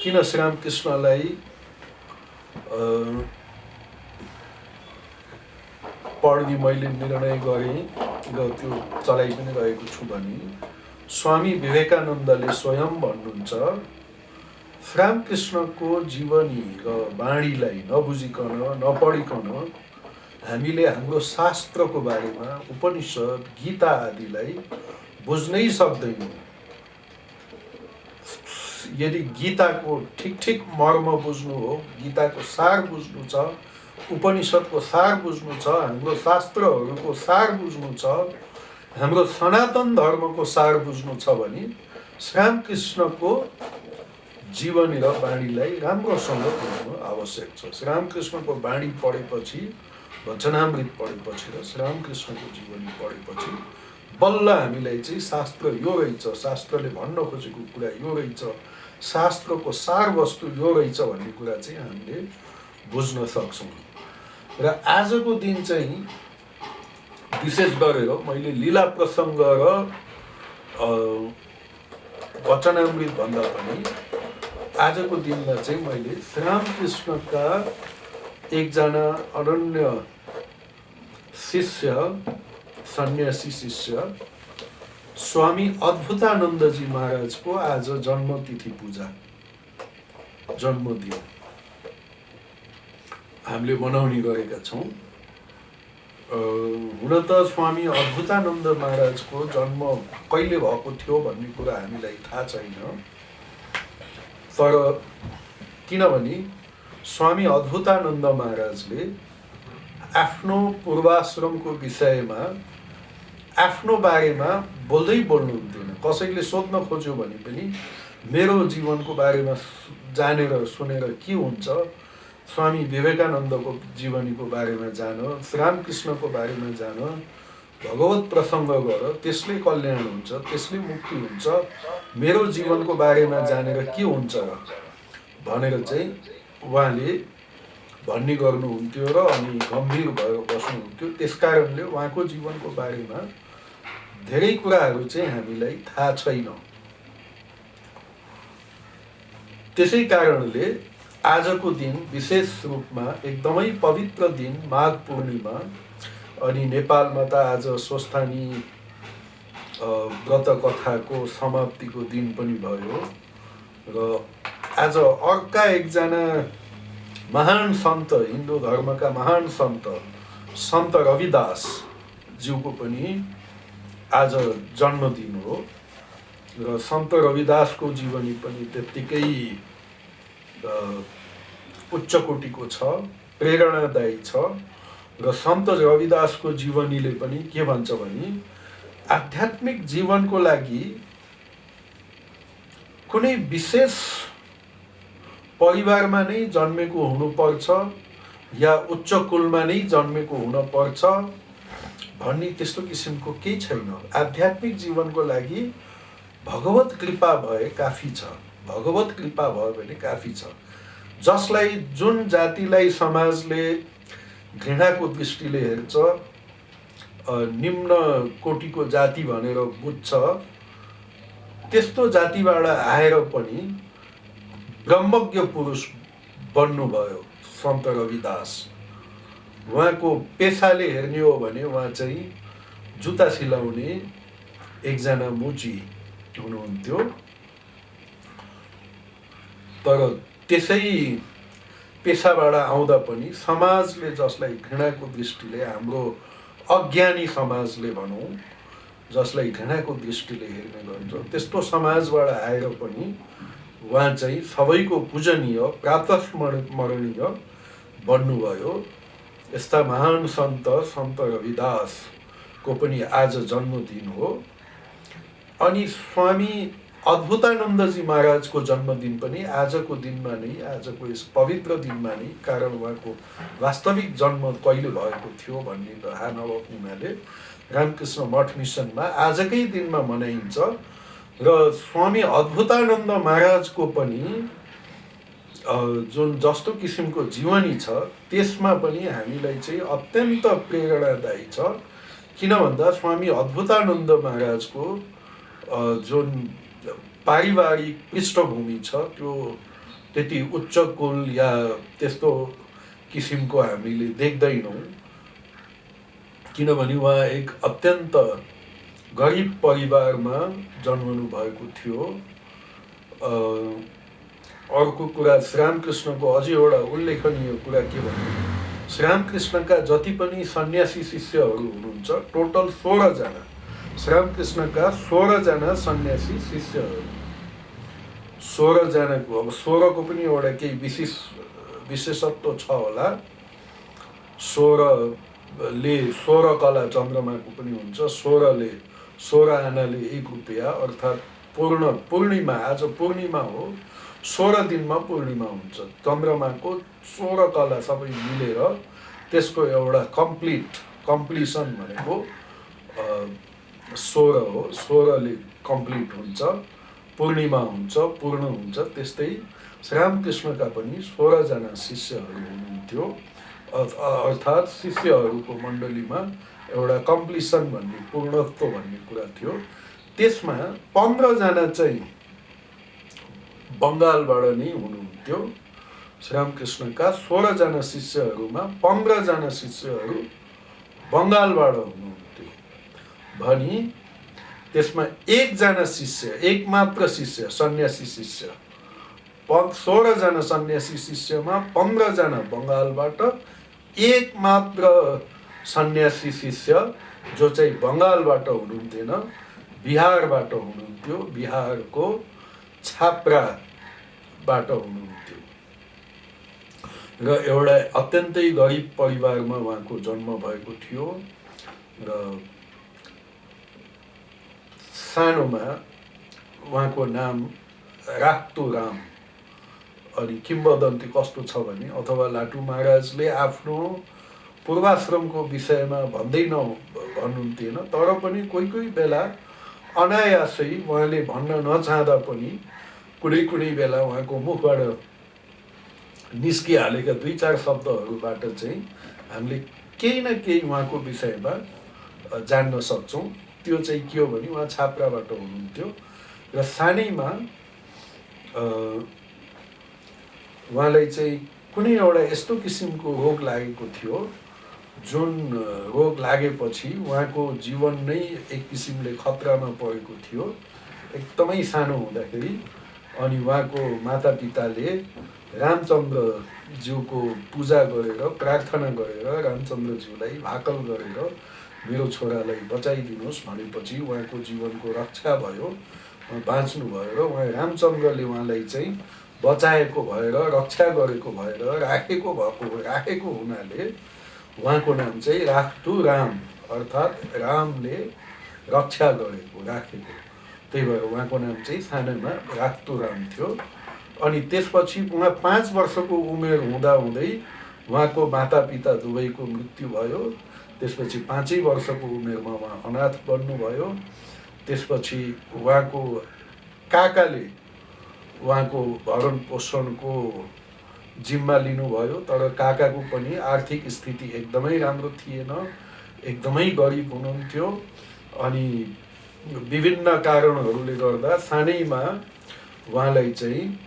किन श्रीरामकृष्णलाई पढ्ने मैले निर्णय गरेँ र त्यो चलाइ पनि रहेको छु भने स्वामी विवेकानन्दले स्वयं भन्नुहुन्छ श्रीरामकृष्णको जीवनी र वाणीलाई नबुझिकन नपढिकन हामीले हाम्रो शास्त्रको बारेमा उपनिषद गीता आदिलाई बुझ्नै सक्दैनौँ। यदि गीताको ठिक मर्म बुझ्नु हो, गीताको सार बुझ्नु छ, उपनिषदको सार बुझ्नु छ, हाम्रो शास्त्रहरूको सार बुझ्नु छ, हाम्रो सनातन धर्मको सार बुझ्नु छ भने श्रीरामकृष्णको जीवनी र वाणीलाई राम्रोसँग बुझ्नु आवश्यक छ। श्रीरामकृष्णको वाणी पढेपछि, वचनामृत पढेपछि र श्रीरामकृष्णको जीवनी पढेपछि बल्ल हामीलाई चाहिँ शास्त्र यो रहेछ, शास्त्रले भन्न खोजेको कुरा यो रहेछ, शास्त्रको सार वस्तु यो रहेछ भन्ने कुरा चाहिँ हामीले बुझ्न सक्छौँ। र आजको दिन चाहिँ विशेष गरेर मैले लीला प्रसङ्ग र वचनामृत भन्दा पनि आजको दिनमा चाहिँ मैले श्रीरामकृष्णका एकजना अनन्य शिष्य, सन्यासी शिष्य स्वामी अद्भुतानन्दजी महाराजको आज जन्मतिथि पूजा, जन्मदिन हामीले मनाउने गरेका छौँ। हुन त स्वामी अद्भुतानन्द महाराजको जन्म कहिले भएको थियो भन्ने कुरा हामीलाई थाहा छैन, तर किनभने स्वामी अद्भुतानन्द महाराजले आफ्नो पूर्वाश्रमको विषयमा आफ्नो बारेमा बोल्दै बोल्नुहुन्थेन। कसैले सोध्न खोज्यो भने पनि मेरो जीवनको बारेमा जानेर सुनेर के हुन्छ, स्वामी विवेकानन्दको जीवनीको बारेमा जान, श्रीरामकृष्णको बारेमा जान, भगवत प्रसङ्ग गर, त्यसले कल्याण हुन्छ, त्यसले मुक्ति हुन्छ, मेरो जीवनको बारेमा जानेर के हुन्छ र भनेर चाहिँ उहाँले भन्ने गर्नुहुन्थ्यो र अनि गम्भीर भएर बस्नुहुन्थ्यो। त्यसकारणले उहाँको जीवनको बारेमा धेरै कुराहरू चाहिँ हामीलाई थाहा छैन। त्यसै कारणले आजको दिन विशेष रूपमा एकदमै पवित्र दिन, माघ पूर्णिमा, अनि नेपालमा त आज स्वस्थानी व्रत कथाको समाप्तिको दिन पनि भयो र आज अर्का एकजना महान सन्त, हिन्दू धर्मका महान सन्त रविदास ज्यूको पनि आज जन्मदिन हो र सन्त रविदासको जीवनी पनि त्यत्तिकै उच्च कोटिको छ, प्रेरणादायी छ। र सन्त रविदासको जीवनीले पनि के भन्छ भने आध्यात्मिक जीवनको लागि कुनै विशेष परिवारमा नै जन्मेको हुनुपर्छ या उच्च कुलमा नै जन्मेको हुनुपर्छ भन्ने त्यस्तो किसिमको केही छैन। आध्यात्मिक जीवनको लागि भगवत कृपा भए काफी छ, भगवत कृपा भयो भने काफी छ। जसलाई, जुन जातिलाई समाजले घृणाको दृष्टिले हेर्छ, निम्न कोटिको जाति भनेर बुझ्छ, त्यस्तो जातिबाट आएर पनि ब्रह्मज्ञ पुरुष बन्नुभयो सन्त रविदास। उहाँको पेसाले हेर्ने हो भने उहाँ चाहिँ जुत्ता सिलाउने एकजना मुची हुनुहुन्थ्यो, तर त्यसै पेसाबाट आउँदा पनि समाजले जसलाई घृणाको दृष्टिले, हाम्रो अज्ञानी समाजले भनौँ, जसलाई घृणाको दृष्टिले हेर्ने गर्छ, त्यस्तो समाजबाट आएर पनि उहाँ चाहिँ सबैको पूजनीय, प्रातस्मरणीय बन्नुभयो। यस्ता महान सन्त रविदासको पनि आज जन्मदिन हो। अनि स्वामी अद्भुतानन्दजी महाराजको जन्मदिन पनि आजको दिनमा नै, आजको यस पवित्र दिनमा नै, कारण उहाँको वास्तविक जन्म कहिले भएको थियो भन्ने थाहा नभएको हुनाले रामकृष्ण मठ मिसनमा आजकै दिनमा मनाइन्छ। र स्वामी अद्भुतानन्द महाराजको पनि जुन जस्तो किसिमको जीवनी छ त्यसमा पनि हामीलाई चाहिँ अत्यन्त प्रेरणादायी छ। किन भन्दा स्वामी अद्भुतानन्द महाराजको जुन पारिवारिक पृष्ठभूमि छ त्यो त्यति उच्च कुल या त्यस्तो किसिमको हामीले देख्दैनौँ, किनभने उहाँ एक अत्यन्त गरिब परिवारमा जन्मनु भएको थियो। अर्को कुरा, श्रीरामकृष्णको अझै एउटा उल्लेखनीय कुरा के भने, श्रीरामकृष्णका जति पनि सन्यासी शिष्यहरू हुनुहुन्छ, टोटल 16 जना, श्रीरामकृष्णका 16 जना सन्यासी शिष्यहरू, 16 जनाको, अब 16 को पनि एउटा केही विशेषत्व छ होला। 16ले 16 कला चन्द्रमाको पनि हुन्छ, 16ले 16 आनाले 1 रुपियाँ, अर्थात् पूर्णिमा, आज पूर्णिमा हो, 16 दिनमा पूर्णिमा हुन्छ। चन्द्रमाको 16 कला सबै मिलेर त्यसको एउटा कम्प्लिसन भनेको 16 हो। 16ले कम्प्लिट हुन्छ, पूर्णिमा हुन्छ, पूर्ण हुन्छ। त्यस्तै श्रीरामकृष्णका पनि 16 जना शिष्यहरू हुनुहुन्थ्यो, अर्थात् शिष्यहरूको मण्डलीमा एउटा कम्प्लिसन भन्ने, पूर्णत्व भन्ने कुरा थियो। त्यसमा 15 जना चाहिँ बङ्गालबाट नै हुनुहुन्थ्यो। श्रीरामकृष्णका 16 जना शिष्यहरूमा 15 जना शिष्यहरू बङ्गालबाट हुनुहुन्थ्यो भनी त्यसमा एकजना शिष्य, एक मात्र शिष्य, सन्यासी शिष्य, 16 जना सन्यासी शिष्यमा 15 जना बङ्गालबाट, एक मात्र सन्यासी शिष्य जो चाहिँ बङ्गालबाट हुनुहुन्थेन, बिहारबाट हुनुहुन्थ्यो, बिहारको छाप्राबाट हुनुहुन्थ्यो र एउटा अत्यन्तै गरिब परिवारमा उहाँको जन्म भएको थियो। र सानोमा उहाँको नाम राख्तु राम। अनि किम्वदन्ती कस्तो छ भने, अथवा लाटु महाराजले आफ्नो पूर्वाश्रमको विषयमा भन्नुहुन्थेन, तर पनि कोही कोही बेला अनायासै उहाँले भन्न नचाहँदा पनि कुनै बेला उहाँको मुखबाट निस्किहालेका 2-4 शब्दहरूबाट चाहिँ हामीले केही न केही उहाँको विषयमा जान्न सक्छौँ। त्यो चाहिँ के हो भने, उहाँ छाप्राबाट हुनुहुन्थ्यो र सानैमा उहाँलाई चाहिँ कुनै एउटा यस्तो किसिमको रोग लागेको थियो, जुन रोग लागेपछि उहाँको जीवन नै एक किसिमले खतरामा परेको थियो, एकदमै सानो हुँदाखेरि। अनि उहाँको मातापिताले रामचन्द्रज्यूको पूजा गरेर, प्रार्थना गरेर, रामचन्द्रज्यूलाई भाकल गरेर मेरो छोरालाई बचाइदिनुहोस् भनेपछि उहाँको जीवनको रक्षा भयो, बाँच्नुभयो र उहाँ रामचन्द्रले उहाँलाई चाहिँ बचाएको भएर, रक्षा गरेको भएर, राखेको हुनाले उहाँको नाम चाहिँ राख्तु राम, अर्थात् रामले रक्षा गरेको, राखेको। त्यही भएर उहाँको नाम चाहिँ सानोमा राख्तु राम थियो। अनि त्यसपछि उहाँ 5 वर्षको उमेर हुँदाहुँदै उहाँको मातापिता दुवैको मृत्यु भयो। त्यसपछि 5 वर्षको उमेरमा उहाँ अनाथ बन्नुभयो। त्यसपछि उहाँको काकाले उहाँको भरण पोषणको जिम्मा लिनुभयो, तर काकाको पनि आर्थिक स्थिति एकदमै राम्रो थिएन, एकदमै गरिब हुनुहुन्थ्यो। अनि विभिन्न कारणहरूले गर्दा सानैमा उहाँलाई चाहिँ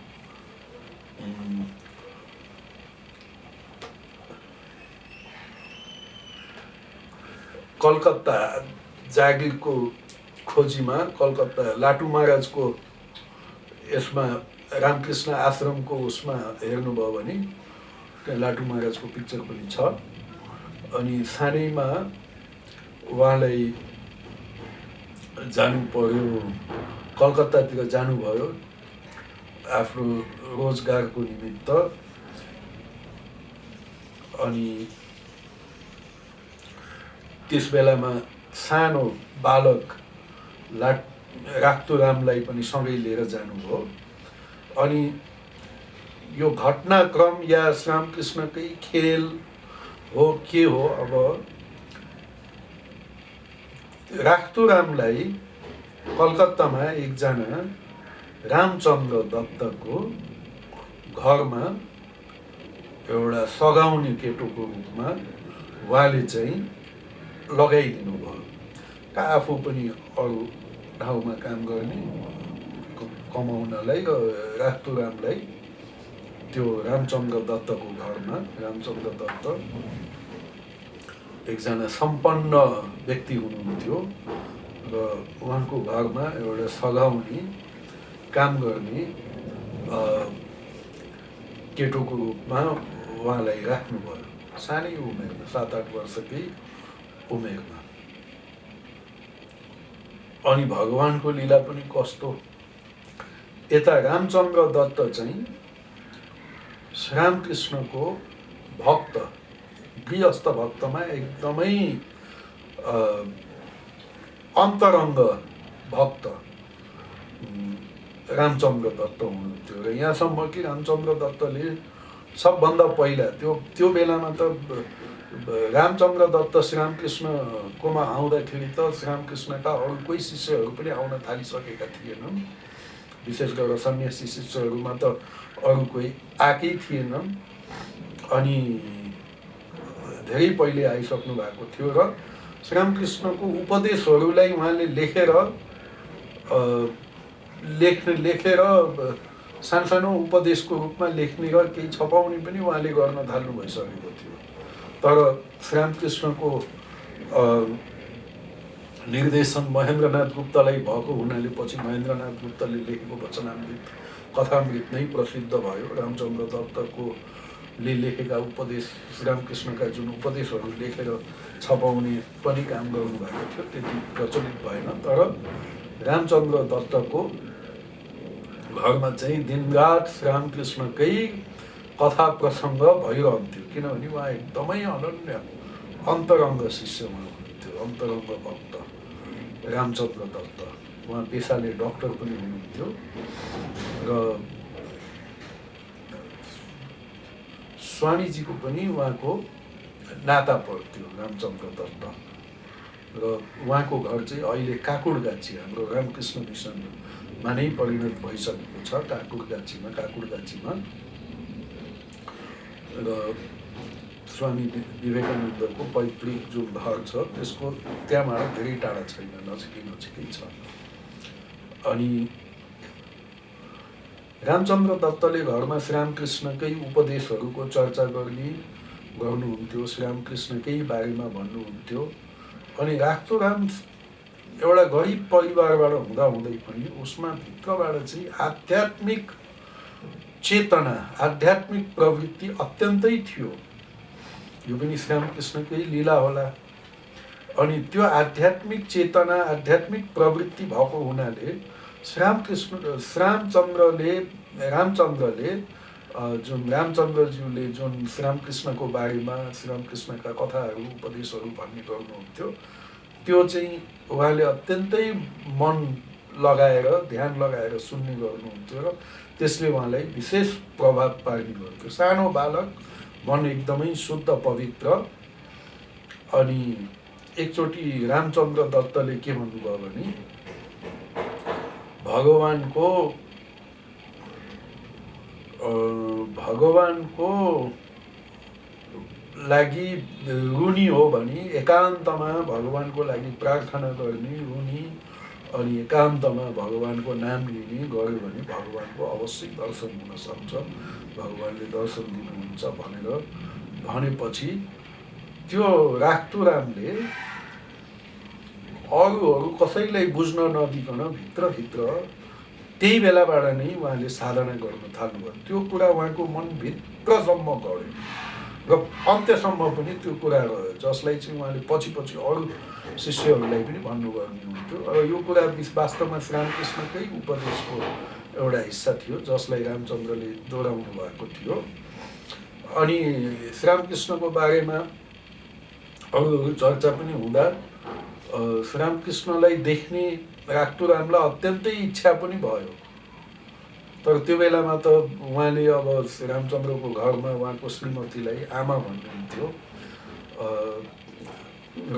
कलकत्ता जागिरको खोजीमा, कलकत्ता लाटु महाराजको यसमा रामकृष्ण आश्रमको उसमा हेर्नुभयो भने त्यहाँ लाटु महाराजको पिक्चर पनि छ। अनि सानैमा उहाँलाई जानु पर्यो, कलकत्तातिर जानुभयो आफ्नो रोजगारको निमित्त। अनि त्यस बेलामा सानो बालक राख्तु रामलाई पनि सँगै लिएर जानुभयो। अनि यो घटनाक्रम या श्रीरामकृष्णकै खेल हो के हो, अब राख्तु रामलाई कलकत्तामा एकजना रामचन्द्र दत्तको घरमा एउटा सघाउने केटोको रूपमा उहाँले चाहिँ लगाइदिनु भयो। आफू पनि अरू ठाउँमा काम गर्ने, कमाउनलाई, र राख्तु रामलाई त्यो रामचन्द्र दत्तको घरमा। रामचन्द्र दत्त एकजना सम्पन्न व्यक्ति हुनुहुन्थ्यो र उहाँको घरमा एउटा सघाउने काम गर्ने केटोको रूपमा उहाँलाई राख्नुभयो, सानै उमेरमा, 7-8 वर्षकै उमेरमा। अनि भगवानको लीला पनि कस्तो, यता रामचन्द्र दत्त चाहिँ श्रीरामकृष्णको भक्त, गृहस्थ भक्तमा एकदमै अन्तरङ्ग भक्त रामचन्द्र दत्त हुनुहुन्थ्यो। र यहाँसम्म कि रामचन्द्र दत्तले सबभन्दा पहिला त्यो बेलामा त रामचन्द्र दत्त श्रीरामकृष्णकोमा आउँदाखेरि त श्रीरामकृष्णका अरू कोही शिष्यहरू पनि आउन थालिसकेका थिएनन्। विशेष गरेर सन्यासी शिष्यहरूमा त अरू कोही आएकै थिएनन्। अनि धेरै पहिले आइसक्नु भएको थियो र श्रीरामकृष्णको उपदेशहरूलाई उहाँले लेखेर सानो उपदेशको रूपमा लेख्ने र केही छपाउने पनि उहाँले गर्न थाल्नु भइसकेको थियो। तर श्रीरामकृष्णको निर्देशन महेन्द्रनाथ गुप्तलाई भएको हुनाले पछि महेन्द्रनाथ गुप्तले लेखेको वचनामृत कथामृत नै प्रसिद्ध भयो। रामचन्द्र दत्तकोले लेखेका उपदेश, श्रीरामकृष्णका जुन उपदेशहरू लेखेर छपाउने पनि काम गर्नुभएको थियो, त्यति प्रचलित भएन। तर रामचन्द्र दत्तको घरमा चाहिँ दिनरात श्रीरामकृष्णकै कथा प्रसङ्ग भइरहन्थ्यो, किनभने उहाँ एकदमै अनन्य अन्तरङ्ग शिष्य हुनुहुन्थ्यो, अन्तरङ्ग भक्त रामचन्द्र दत्त। उहाँ पेसाले डक्टर पनि हुनुहुन्थ्यो र स्वामीजीको पनि उहाँको नाता पर्थ्यो रामचन्द्र दत्त। र उहाँको घर चाहिँ अहिले काकुडगाछी, हाम्रो रामकृष्ण मिसनमा नै परिणत भइसकेको छ, काकुडगाछीमा। र स्वामी विवेकानन्दको पैतृक जुन घर छ त्यसको त्यहाँबाट धेरै टाढा छैन, नजिकै छ। अनि रामचन्द्र दत्तले घरमा श्रीरामकृष्णकै उपदेशहरूको चर्चा गर्नुहुन्थ्यो, श्रीरामकृष्णकै बारेमा भन्नुहुन्थ्यो। अनि राम एउटा गरिब परिवारबाट हुँदाहुँदै पनि उसमा भित्रबाट चाहिँ आध्यात्मिक चेतना, आध्यात्मिक प्रवृत्ति अत्यन्तै थियो। यो पनि श्रीरामकृष्णकै लीला होला। अनि त्यो आध्यात्मिक चेतना, आध्यात्मिक प्रवृत्ति भएको हुनाले रामचन्द्रज्यूले जुन श्रीरामकृष्णको बारेमा, श्रीरामकृष्णका कथाहरू, उपदेशहरू भन्ने गर्नुहुन्थ्यो, त्यो चाहिँ उहाँले अत्यन्तै मन लगाएर, ध्यान लगाएर सुन्ने गर्नुहुन्थ्यो र त्यसले उहाँलाई विशेष प्रभाव पार्ने गर्थ्यो। सानो बालक, मन एकदमै शुद्ध पवित्र। अनि एकचोटि रामचन्द्र दत्तले के भन्नुभयो भने भगवानको लागि ऋणी हो भने एकान्तमा भगवानको लागि प्रार्थना गर्ने, ऋणी, अनि एकान्तमा भगवानको नाम लिने गर्यो भने भगवानको अवश्य दर्शन हुन सक्छ, भगवानले दर्शन दिनुहुन्छ भनेपछि त्यो राख्तुरामले अरूहरू कसैलाई बुझ्न नदिकन भित्रभित्र त्यही बेलाबाट नै उहाँले साधना गर्न थाल्नुभयो। त्यो कुरा उहाँको मनभित्रसम्म गयो र अन्त्यसम्म पनि त्यो कुरा रह्यो, जसलाई चाहिँ उहाँले पछि अरू शिष्यहरूलाई पनि भन्नुपर्ने हुन्थ्यो। र यो कुरा वास्तवमा श्रीरामकृष्णकै उपदेशको एउटा हिस्सा थियो, जसलाई रामचन्द्रले दोहोऱ्याउनु भएको थियो। अनि श्रीरामकृष्णको बारेमा अरू चर्चा पनि हुँदा श्रीरामकृष्णलाई देख्ने राख्तुरामलाई अत्यन्तै इच्छा पनि भयो। तर त्यो बेलामा त उहाँले अब रामचन्द्रको घरमा उहाँको श्रीमतीलाई आमा भन्नुहुन्थ्यो र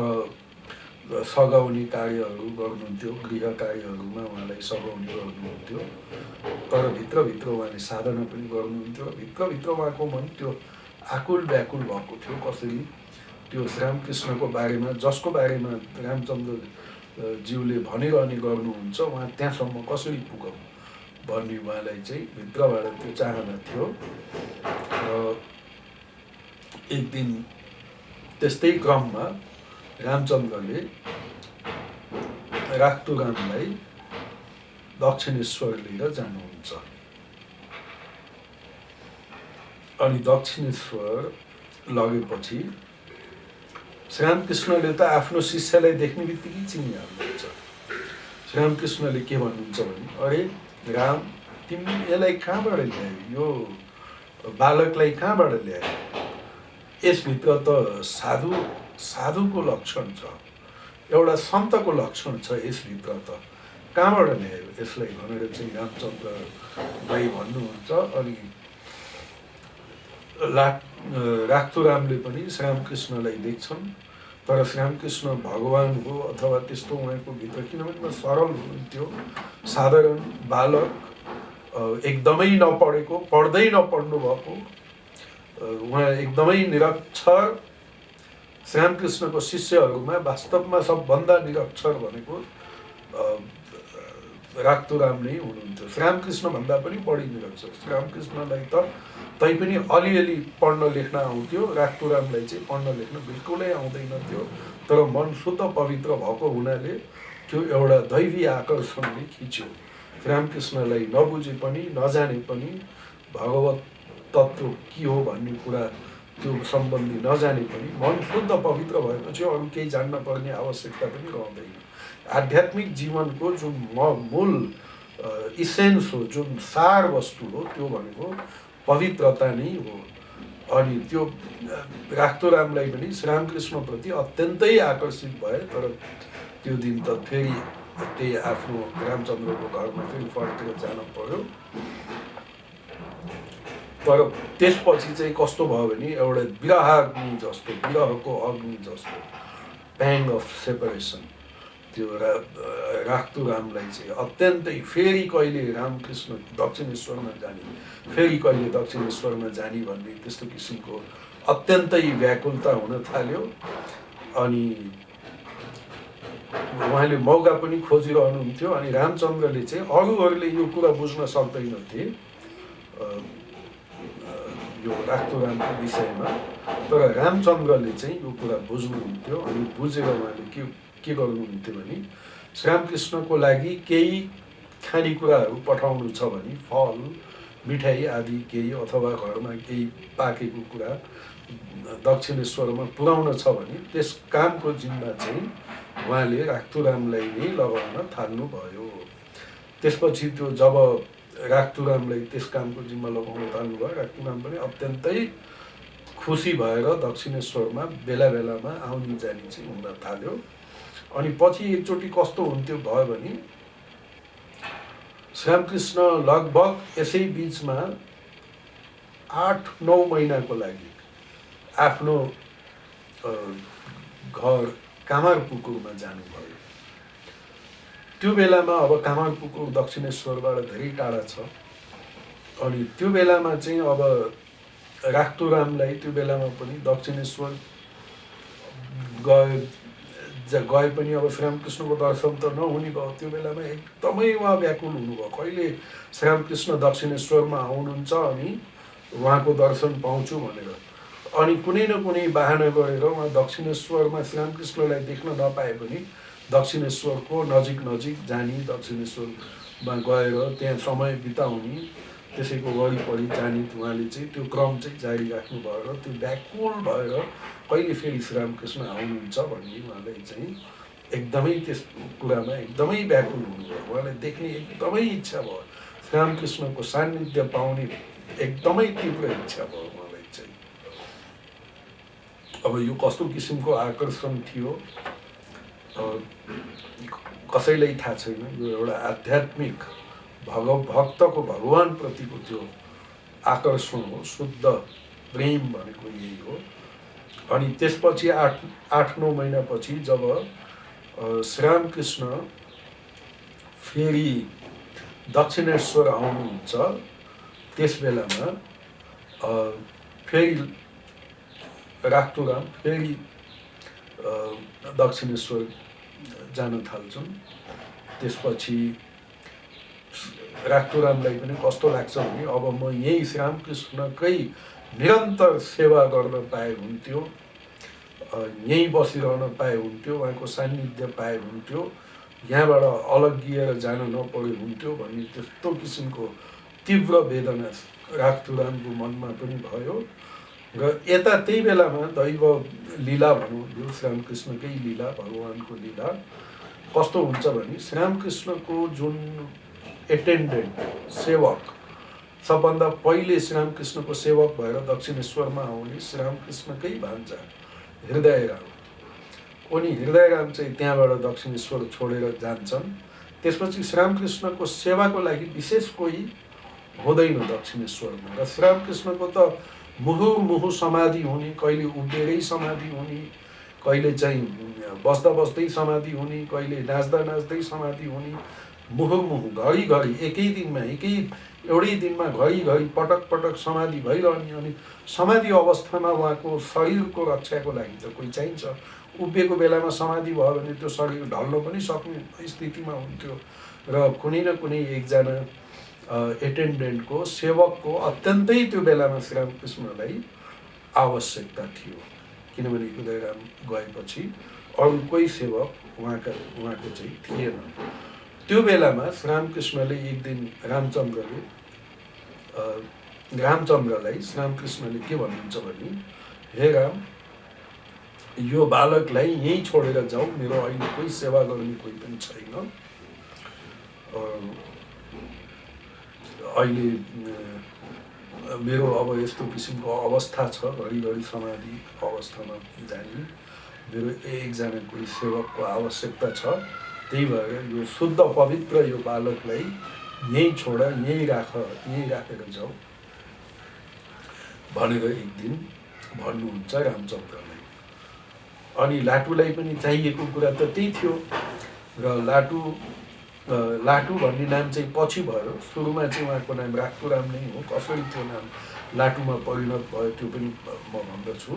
सघाउने कार्यहरू गर्नुहुन्थ्यो, गृह कार्यहरूमा उहाँलाई सघाउने गर्नुहुन्थ्यो। तर भित्रभित्र उहाँले साधना पनि गर्नुहुन्थ्यो। भित्रभित्र उहाँको मन त्यो आकुल व्याकुल भएको थियो, कसरी त्यो श्रीरामकृष्णको बारेमा, जसको बारेमा रामचन्द्रज्यूले भनिरहने गर्नुहुन्छ, उहाँ त्यहाँसम्म कसरी पुगौँ भन्ने उहाँलाई चाहिँ भित्रबाट त्यो चाहना थियो। एक दिन त्यस्तै क्रममा रामचन्द्रले राख्तुरामलाई दक्षिणेश्वर लिएर जानुहुन्छ। अनि दक्षिणेश्वर लगेपछि श्रीरामकृष्णले त आफ्नो शिष्यलाई देख्ने बित्तिकै चिनिहाल्नुहुन्छ। श्रीरामकृष्णले के भन्नुहुन्छ भने, अरे राम, तिमी यसलाई कहाँबाट ल्यायो, यो बालकलाई कहाँबाट ल्यायो? यसभित्र त साधुको लक्षण छ, एउटा सन्तको लक्षण छ यसभित्र, त कहाँबाट ल्यायो यसलाई भनेर चाहिँ रामचन्द्रलाई भन्नुहुन्छ। अनि राख्तुरामले पनि श्रीरामकृष्णलाई देख्छन्, तर श्रीरामकृष्ण भगवान हो अथवा त्यस्तो उहाँको भित्र, किनभने उहाँ सरल हुनुहुन्थ्यो, साधारण बालक, एकदमै नपढेको, पढ्दै नपढ्नु भएको, उहाँ एकदमै निरक्षर। श्रीरामकृष्णको शिष्यहरूमा वास्तवमा सबभन्दा निरक्षर भनेको राख्तुराम नै हुनुहुन्थ्यो। श्रीरामकृष्ण भन्दा पनि बढी निरक्षर। श्रीरामकृष्णलाई त तैपनि अलिअलि पढ्न लेख्न आउँथ्यो, राख्तुरामलाई चाहिँ पढ्न लेख्न बिल्कुलै आउँदैन थियो। तर मन शुद्ध पवित्र भएको हुनाले त्यो एउटा दैवी आकर्षणले खिच्यो। श्रीरामकृष्णलाई नबुझे पनि नजाने पनि भगवत तत्त्व के हो भन्ने कुरा त्यो सम्बन्धी नजाने पनि मन शुद्ध पवित्र भएपछि अरू केही जान्न पर्ने आवश्यकता पनि रहँदैन। आध्यात्मिक जीवनको जुन मूल इसेन्स हो, जुन सार वस्तु हो, त्यो भनेको पवित्रता नै हो। अनि त्यो राख्तुरामलाई पनि श्रीरामकृष्णप्रति अत्यन्तै आकर्षित भए। तर त्यो दिन त फेरि त्यही आफ्नो रामचन्द्रको घरमा फेरि फर्केर जान पर्यो। तर त्यसपछि चाहिँ कस्तो भयो भने, एउटा विरहाग्नि जस्तो, विरहको अग्नि जस्तो, प्याङ अफ सेपरेसन, त्यो राख्तुरामलाई चाहिँ अत्यन्तै फेरि कहिले रामकृष्ण दक्षिणेश्वरमा जाने, फेरि कहिले दक्षिणेश्वरमा जाने भन्ने त्यस्तो किसिमको अत्यन्तै व्याकुलता हुन थाल्यो। अनि उहाँले मौका पनि खोजिरहनुहुन्थ्यो। अनि रामचन्द्रले चाहिँ, अरूहरूले यो कुरा बुझ्न सक्दैनथे यो राख्तुरामको विषयमा, तर रामचन्द्रले चाहिँ यो कुरा बुझ्नुहुन्थ्यो। अनि बुझेर उहाँले के गर्नुहुन्थ्यो भने, श्रीरामकृष्णको लागि केही खानेकुराहरू पठाउनु छ भने, फल मिठाई आदि केही, अथवा घरमा केही पाकेको कुरा दक्षिणेश्वरमा पुर्याउन छ भने, त्यस कामको जिम्मा चाहिँ उहाँले राख्तुरामलाई नै लगाउन थाल्नुभयो। त्यसपछि त्यो जब राख्तुरामलाई त्यस कामको जिम्मा लगाउन थाल्नुभयो, राख्तुराम पनि अत्यन्तै खुसी भएर दक्षिणेश्वरमा बेला बेलामा आउने जाने चाहिँ हुन थाल्यो। अनि पछि एकचोटि कस्तो हुन्थ्यो भयो भने, श्रीरामकृष्ण लगभग यसै बिचमा 8-9 महिनाको लागि आफ्नो घर कामारपुकुरमा जानुभयो। त्यो बेलामा अब कामारपुकुर दक्षिणेश्वरबाट धेरै टाढा छ। अनि त्यो बेलामा चाहिँ अब राख्तुरामलाई त्यो बेलामा पनि दक्षिणेश्वर गए पनि अब श्रीरामकृष्णको दर्शन त नहुने भयो। त्यो बेलामा एकदमै उहाँ व्याकुल हुनुभयो, कहिले श्रीरामकृष्ण दक्षिणेश्वरमा आउनुहुन्छ अनि उहाँको दर्शन पाउँछु भनेर। अनि कुनै न कुनै बहाना गरेर उहाँ दक्षिणेश्वरमा श्रीरामकृष्णलाई देख्न नपाए पनि दक्षिणेश्वरको नजिक जाने, दक्षिणेश्वरमा गएर त्यहाँ समय बिताउने, त्यसैको वरिपरि जाने उहाँले चाहिँ त्यो क्रम चाहिँ जारी राख्नुभयो। र त्यो व्याकुल भएर कहिले फेरि श्रीरामकृष्ण आउनुहुन्छ भन्ने उहाँलाई चाहिँ एकदमै त्यस कुरामा एकदमै व्याकुल हुनुभयो। उहाँलाई देख्ने एकदमै इच्छा भयो, श्रीरामकृष्णको सान्निध्य पाउने एकदमै तीव्र इच्छा भयो उहाँलाई चाहिँ। अब यो कस्तो किसिमको आकर्षण थियो कसैलाई थाहा छैन। यो एउटा आध्यात्मिक भक्तको भगवानप्रतिको त्यो आकर्षण हो, शुद्ध प्रेम भनेको यही हो। अनि त्यसपछि 8-9 महिनापछि जब श्रीरामकृष्ण फेरि दक्षिणेश्वर आउनुहुन्छ, त्यस बेलामा फेरि राख्तुराम फेरि दक्षिणेश्वर जान थाल्छन्। त्यसपछि राख्तुरामलाई पनि कस्तो लाग्छ भने अब म यही श्रीरामकृष्णकै निरन्तर सेवा गर्न पाए हुन्थ्यो, यहीँ बसिरहन पाए हुन्थ्यो, उहाँको सान्निध्य पाए हुन्थ्यो, यहाँबाट अलग्गिएर जान नपरे हुन्थ्यो भन्ने त्यस्तो किसिमको तीव्र वेदना राख्तुरामको मनमा पनि भयो। र यता त्यही बेलामा दैव लीला भनौँ, यो श्रीरामकृष्णकै लीला, भगवानको लीला कस्तो हुन्छ भने श्रीरामकृष्णको जुन एटेन्डेन्ट सेवक, सबभन्दा पहिले श्रीरामकृष्णको सेवक भएर दक्षिणेश्वरमा आउने श्रीरामकृष्णकै भान्जा हृदयराम, उनी हृदयराम चाहिँ त्यहाँबाट दक्षिणेश्वर छोडेर जान्छन्। त्यसपछि श्रीरामकृष्णको सेवाको लागि विशेष कोही हुँदैन दक्षिणेश्वरमा। र श्रीरामकृष्णको त मुहुर्मुहु समाधि हुने, कहिले उभिएरै समाधि हुने, कहिले चाहिँ बस्दा बस्दै समाधि हुने, कहिले नाच्दा नाच्दै समाधि हुने, मुहुर्मुहु घरिघरि एकै दिनमा एउटै दिनमा घरिघरि पटक पटक समाधि भइरहने। अनि समाधि अवस्थामा उहाँको शरीरको रक्षाको लागि त कोही चाहिन्छ। उभिएको बेलामा समाधि भयो भने त्यो शरीर ढल्न पनि सक्ने स्थितिमा हुन्थ्यो। र कुनै न कुनै एकजना एटेन्डेन्टको, सेवकको अत्यन्तै त्यो बेलामा श्रीरामकृष्णलाई आवश्यकता थियो, किनभने हृदयराम गएपछि अरू कोही सेवक उहाँको चाहिँ थिएन। त्यो बेलामा श्रीरामकृष्णले एक दिन रामचन्द्रलाई श्रीरामकृष्णले के भन्नुहुन्छ भने, हे राम, यो बालकलाई यहीँ छोडेर जाऊ, मेरो अहिले कोही सेवा गर्ने कोही पनि छैन। अहिले मेरो अब यस्तो किसिमको अवस्था छ, घरिघरि समाधि अवस्थामा जाने, मेरो एकजना कोही सेवकको आवश्यकता छ। त्यही भएर यो शुद्ध पवित्र यो बालकलाई यहीँ छोड, यहीँ राखेर जाऊ भनेर एक दिन भन्नुहुन्छ रामचन्द्रलाई। अनि लाटुलाई पनि चाहिएको कुरा त त्यही थियो। र लाटु भन्ने नाम चाहिँ पछि भयो, सुरुमा चाहिँ उहाँको नाम राख्तुराम नै हो। कसरी त्यो नाम लाटुमा परिणत भयो त्यो पनि म भन्दछु।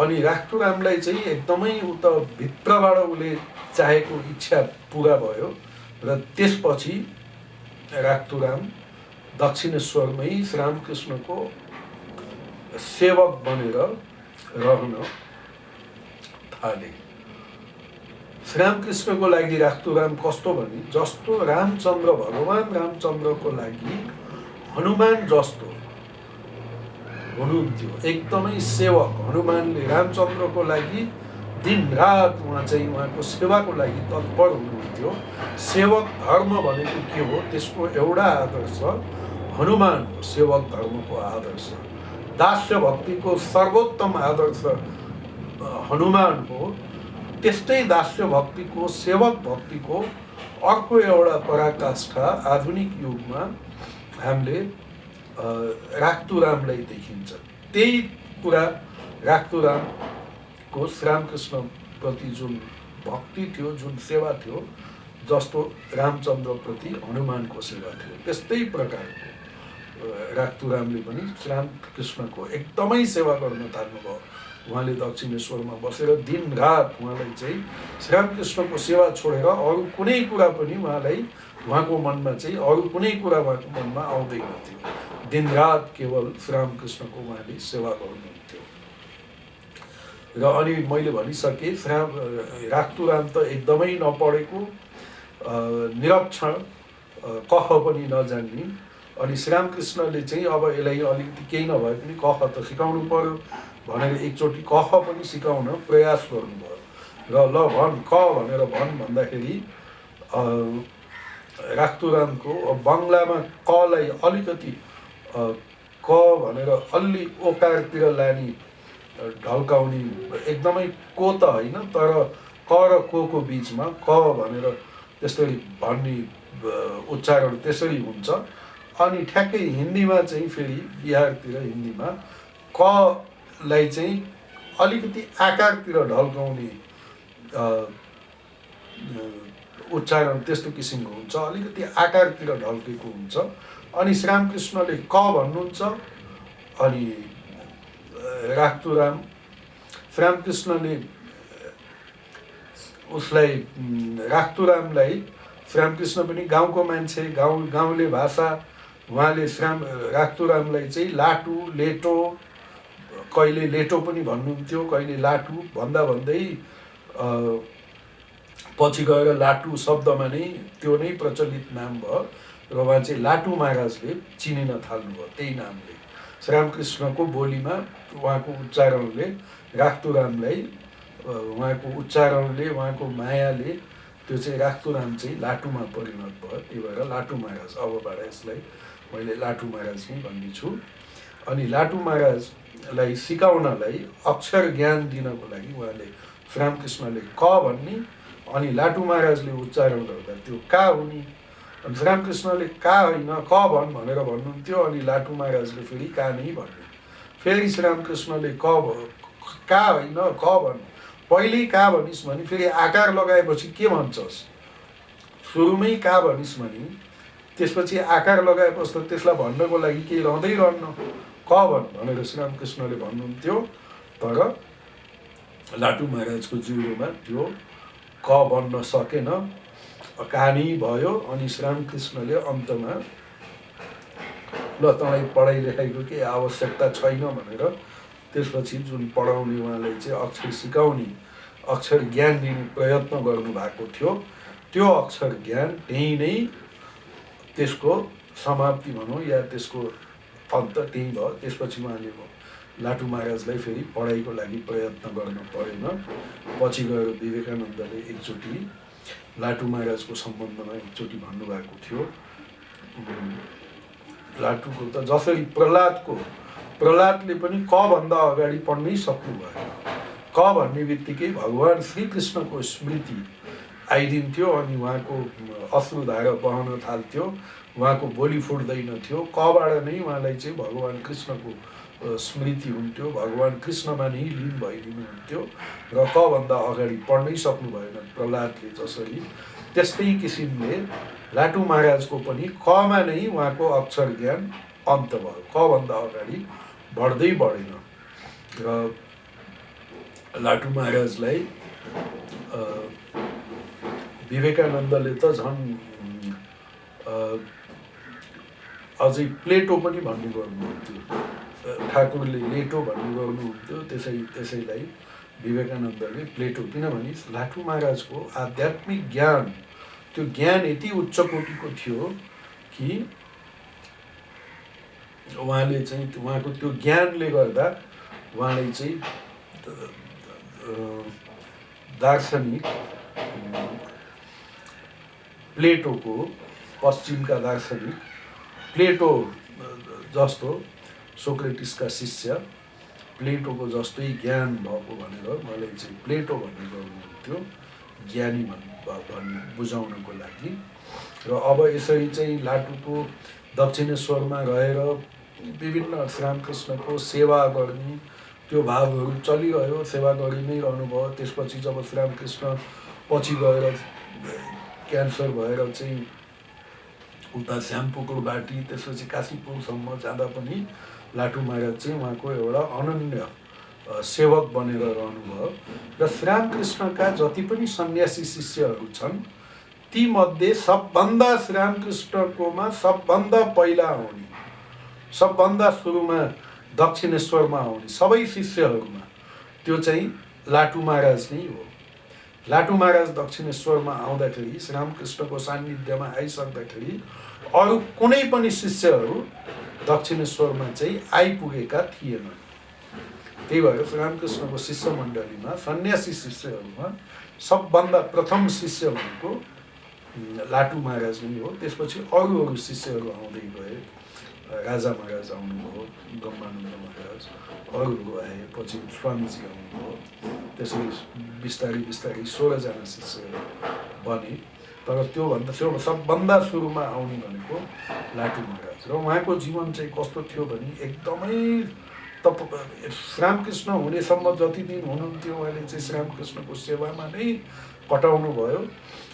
अनि राख्तुरामलाई चाहिँ एकदमै उता भित्रबाट उसले चाहेको इच्छा पुरा भयो। र त्यसपछि राख्तुराम दक्षिणेश्वरमै श्रीरामकृष्णको सेवक बनेर रहन थाले। श्रीरामकृष्णको लागि राख्तुराम कस्तो भने, जस्तो भगवान रामचन्द्रको लागि हनुमान जस्तो हुनुहुन्थ्यो, एकदमै सेवक। हनुमानले रामचन्द्रको लागि दिनरात उहाँको सेवाको लागि तत्पर हुनुहुन्थ्यो। सेवक धर्म भनेको के हो, त्यसको एउटा आदर्श हनुमान हो। सेवक धर्मको आदर्श, दास्य भक्तिको सर्वोत्तम आदर्श हनुमान हो। त्यस्तै दास्य भक्तिको, सेवक भक्तिको अर्को एउटा पराकाष्ठा आधुनिक युगमा हामीले राख्तुरामलाई देखिन्छ। त्यही कुरा राख्तुरामको श्रीरामकृष्ण प्रति जुन भक्ति थियो, जुन सेवा थियो, जस्तो रामचन्द्र प्रति हनुमानको सेवा थियो, त्यस्तै प्रकारको राख्तुरामले पनि श्रीरामकृष्णको एकदमै सेवा गर्न थाल्नुभयो। उहाँले दक्षिणेश्वरमा बसेर दिनरात उहाँलाई चाहिँ श्रीरामकृष्णको सेवा छोडेर अरू कुनै कुरा पनि उहाँको मनमा चाहिँ अरू कुनै कुरा उहाँको मनमा आउँदैन थियो। दिनरात केवल श्रीरामकृष्णको उहाँले सेवा गर्नुहुन्थ्यो। र अनि मैले भनिसकेँ, राख्तुराम त एकदमै नपढेको, निरक्षर, कह पनि नजान्ने। अनि श्रीरामकृष्णले चाहिँ अब यसलाई अलिकति केही नभए पनि कह त सिकाउनु पर्यो भनेर एकचोटि कह पनि सिकाउन प्रयास गर्नुभयो। र ल भन्, क भनेर भन् भन्दाखेरि राख्तुरामको बङ्गलामा कलाई अलिकति क भनेर अलि ओकारतिर लाने, ढल्काउने, एकदमै को त होइन तर क र को बिचमा क भनेर त्यसरी भन्ने उच्चारण त्यसरी हुन्छ। अनि ठ्याक्कै हिन्दीमा चाहिँ फेरि बिहारतिर हिन्दीमा कलाई चाहिँ अलिकति आकारतिर ढल्काउने उच्चारण त्यस्तो किसिमको हुन्छ, अलिकति आकारतिर ढल्केको हुन्छ। अनि श्रीरामकृष्णले क भन्नुहुन्छ, अनि श्रीरामकृष्णले राख्तुरामलाई श्रीरामकृष्ण पनि गाउँको मान्छे, गाउँले भाषा। उहाँले राख्तुरामलाई चाहिँ लाटु, लेटो, कहिले लेटो पनि भन्नुहुन्थ्यो, कहिले लाटु भन्दै पछि गएर लाटु शब्दमा नै त्यो नै प्रचलित नाम भयो र उहाँ चाहिँ लाटु महाराजले चिनिन थाल्नुभयो त्यही नामले। श्रीरामकृष्णको बोलीमा उहाँको उच्चारणले राख्तुरामलाई, उहाँको उच्चारणले, उहाँको मायाले त्यो चाहिँ राख्तुराम चाहिँ लाटुमा परिणत भयो। त्यही भएर लाटु महाराज, अबबाट यसलाई मैले लाटु महाराज नै भन्नेछु। अनि लाटु महाराजलाई सिकाउनलाई, अक्षर ज्ञान दिनको लागि उहाँले श्रीरामकृष्णले क भन्ने, अनि लाटु महाराजले उच्चारण गर्दा त्यो का हुने। अनि श्रीरामकृष्णले का होइन क भन भनेर भन्नुहुन्थ्यो, अनि लाटु महाराजले फेरि का नै भन्ने। फेरि श्रीरामकृष्णले का होइन क भन, पहिल्यै का भनिस् भने फेरि आकार लगाएपछि के भन्छस्, सुरुमै का भनिस् भने त्यसपछि आकार लगाएपछि त त्यसलाई भन्नको लागि केही रहँदै रहन्न, क भन भनेर श्रीरामकृष्णले भन्नुहुन्थ्यो। तर लाटु महाराजको जिउरोमा त्यो क बन्न सकेन, कहानी भयो। अनि श्रीरामकृष्णले अन्तमा ल तँलाई पढाइ लेखाइको केही आवश्यकता छैन भनेर त्यसपछि जुन पढाउने उहाँलाई चाहिँ अक्षर सिकाउने, अक्षर ज्ञान दिने प्रयत्न गर्नुभएको थियो, त्यो अक्षर ज्ञान त्यही नै त्यसको समाप्ति भनौँ या त्यसको अन्त त्यही भयो। त्यसपछि उहाँले लाटु महाराजलाई फेरि पढाइको लागि प्रयत्न गर्न परेन। पछि गएर विवेकानन्दले एकचोटि लाटु महाराजको सम्बन्धमा एकचोटि भन्नुभएको थियो, लाटुको त जसरी प्रहलादले पनि क भन्दा अगाडि पढ्नै सक्नुभयो। क भन्ने बित्तिकै भगवान् श्रीकृष्णको स्मृति आइदिन्थ्यो अनि उहाँको अश्रुधारा बहन थाल्थ्यो, उहाँको बोली फुट्दैन थियो। कबाट नै उहाँलाई चाहिँ भगवान् कृष्णको स्मृति हुन्थ्यो, भगवान् कृष्णमा नै लीन भइदिनुहुन्थ्यो र कभन्दा अगाडि पढ्नै सक्नु भएन प्रहलादले जसरी। त्यस्तै किसिमले लाटु महाराजको पनि कमा नै उहाँको अक्षर ज्ञान अन्त भयो, कभन्दा अगाडि बढ्दै बढेन। र लाटु महाराजलाई विवेकानन्दले त झन् अझै प्लेटो पनि भन्ने गर्नुहुन्थ्यो, ठाकुरले लेटो भन्ने गर्नुहुन्थ्यो, त्यसैलाई विवेकानन्दले प्लेटो। किनभने लाटु महाराजको आध्यात्मिक ज्ञान, त्यो ज्ञान यति उच्च कोटिको थियो कि उहाँले चाहिँ उहाँको त्यो ज्ञानले गर्दा उहाँले चाहिँ दार्शनिक प्लेटोको, पश्चिमका दार्शनिक प्लेटो जस्तो, सोक्रेटिसका शिष्य प्लेटोको जस्तै ज्ञान भएको भनेर मलाई चाहिँ प्लेटो भन्ने गर्नुहुन्थ्यो, ज्ञानी भन्ने बुझाउनको लागि। र अब यसरी चाहिँ लाटुको दक्षिणेश्वरमा रहेर विभिन्न श्रीरामकृष्णको सेवा गर्ने त्यो भावहरू चलिरह्यो, सेवा गरि नै रहनुभयो। त्यसपछि जब श्रीरामकृष्ण पछि गएर क्यान्सर भएर चाहिँ उता श्यामपुकुर बाटी त्यसपछि काशीपुरसम्म जाँदा पनि लाटु महाराज चाहिँ उहाँको एउटा अनन्य सेवक बनेर रहनुभयो। र श्रीरामकृष्णका जति पनि सन्यासी शिष्यहरू छन् तीमध्ये सबभन्दा श्रीरामकृष्णकोमा सबभन्दा पहिला आउने, सबभन्दा सुरुमा दक्षिणेश्वरमा आउने सबै शिष्यहरूमा त्यो चाहिँ लाटु महाराज नै हो। लाटु महाराज दक्षिणेश्वरमा आउँदाखेरि, श्रीरामकृष्णको सान्निध्यमा आइसक्दाखेरि अरू कुनै पनि शिष्यहरू दक्षिणेश्वरमा चाहिँ आइपुगेका थिएनन्। त्यही भएर श्रीरामकृष्णको शिष्य मण्डलीमा, सन्यासी शिष्यहरूमा सबभन्दा प्रथम शिष्य भनेको लाटु महाराज नै हो। त्यसपछि अरू शिष्यहरू आउँदै गए, राजा महाराज आउनुभयो, ब्रह्मानन्द महाराज, अरूहरू आए, पछि स्वामीजी आउनुभयो। त्यसरी बिस्तारै 16जना शिष्यहरू बने। तर त्योभन्दा सबभन्दा सुरुमा आउने भनेको लाटु महाराज। र उहाँको जीवन चाहिँ कस्तो थियो भने एकदमै श्रीरामकृष्ण हुनेसम्म जति दिन हुनुहुन्थ्यो उहाँले चाहिँ श्रीरामकृष्णको सेवामा नै कटाउनु भयो।